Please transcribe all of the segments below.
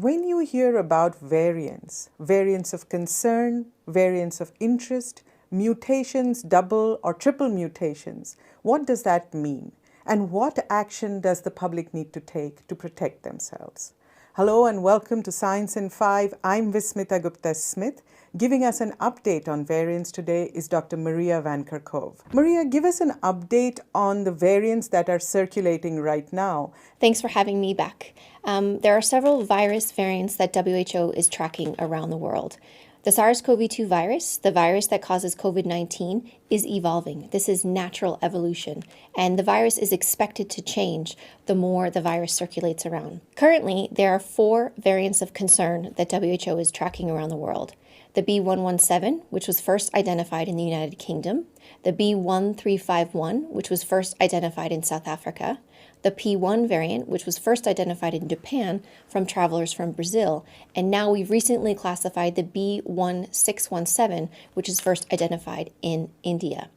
When you hear about variants, variants of concern, variants of interest, mutations, double or triple mutations, what does that mean? And what action does the public need to take to protect themselves? Hello and welcome to Science in 5. I'm Vismita Gupta-Smith. Giving us an update on variants today is Dr. Maria Van Kerkhove. Maria, give us an update on the variants that are circulating right now. Thanks for having me back. There are several virus variants that WHO is tracking around the world. The SARS-CoV-2 virus, the virus that causes COVID-19, is evolving. This is natural evolution, and the virus is expected to change the more the virus circulates around. Currently, there are 4 variants of concern that WHO is tracking around the world. The B.1.1.7, which was first identified in the United Kingdom, the B.1.351, which was first identified in South Africa, the P1 variant, which was first identified in Japan from travelers from Brazil, and now we've recently classified the B.1.617, which is first identified in India.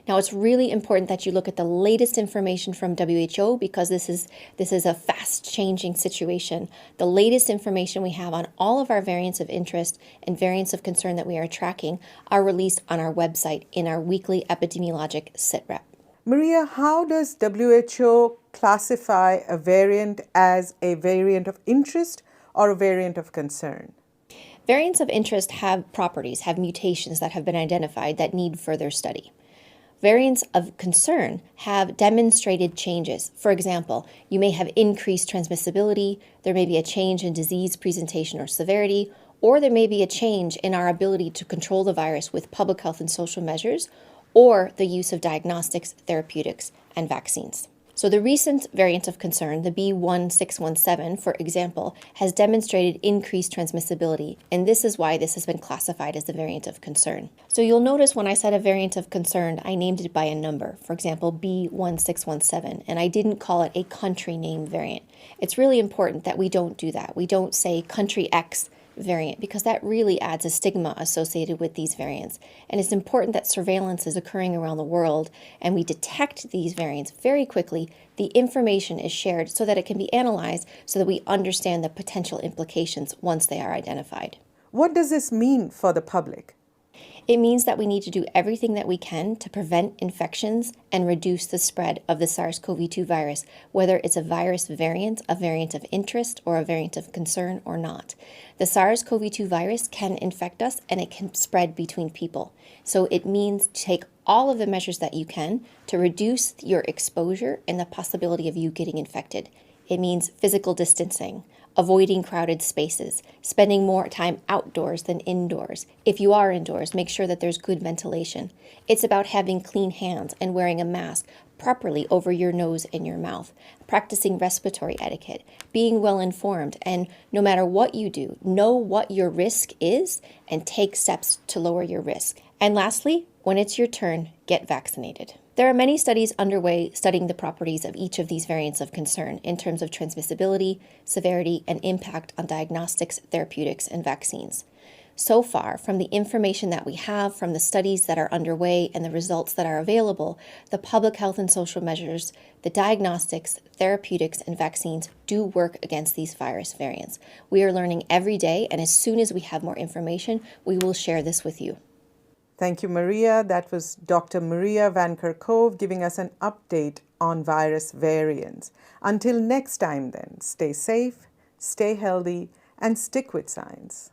Now, it's really important that you look at the latest information from WHO because this is a fast-changing situation. The latest information we have on all of our variants of interest and variants of concern that we are tracking are released on our website in our weekly epidemiologic sitrep. Maria, how does WHO classify a variant as a variant of interest or a variant of concern? Variants of interest have properties, have mutations that have been identified that need further study. Variants of concern have demonstrated changes. For example, you may have increased transmissibility, there may be a change in disease presentation or severity, or there may be a change in our ability to control the virus with public health and social measures, or the use of diagnostics, therapeutics, and vaccines. So the recent variant of concern, the B.1.617, for example, has demonstrated increased transmissibility, and this is why this has been classified as a variant of concern. So you'll notice when I said a variant of concern, I named it by a number, for example, B.1.617, and I didn't call it a country name variant. It's really important that we don't do that. We don't say country X variant because that really adds a stigma associated with these variants. And it's important that surveillance is occurring around the world and we detect these variants very quickly. The information is shared so that it can be analyzed so that we understand the potential implications once they are identified. What does this mean for the public? It means that we need to do everything that we can to prevent infections and reduce the spread of the SARS-CoV-2 virus, whether it's a virus variant, a variant of interest, or a variant of concern or not. The SARS-CoV-2 virus can infect us and it can spread between people. So it means take all of the measures that you can to reduce your exposure and the possibility of you getting infected. It means physical distancing, avoiding crowded spaces, spending more time outdoors than indoors. If you are indoors, make sure that there's good ventilation. It's about having clean hands and wearing a mask properly over your nose and your mouth, practicing respiratory etiquette, being well informed, and no matter what you do, know what your risk is and take steps to lower your risk. And lastly, when it's your turn, get vaccinated. There are many studies underway studying the properties of each of these variants of concern in terms of transmissibility, severity, and impact on diagnostics, therapeutics, and vaccines. So far, from the information that we have, from the studies that are underway and the results that are available, the public health and social measures, the diagnostics, therapeutics, and vaccines do work against these virus variants. We are learning every day, and as soon as we have more information, we will share this with you. Thank you, Maria. That was Dr. Maria Van Kerkhove giving us an update on virus variants. Until next time then, stay safe, stay healthy, and stick with science.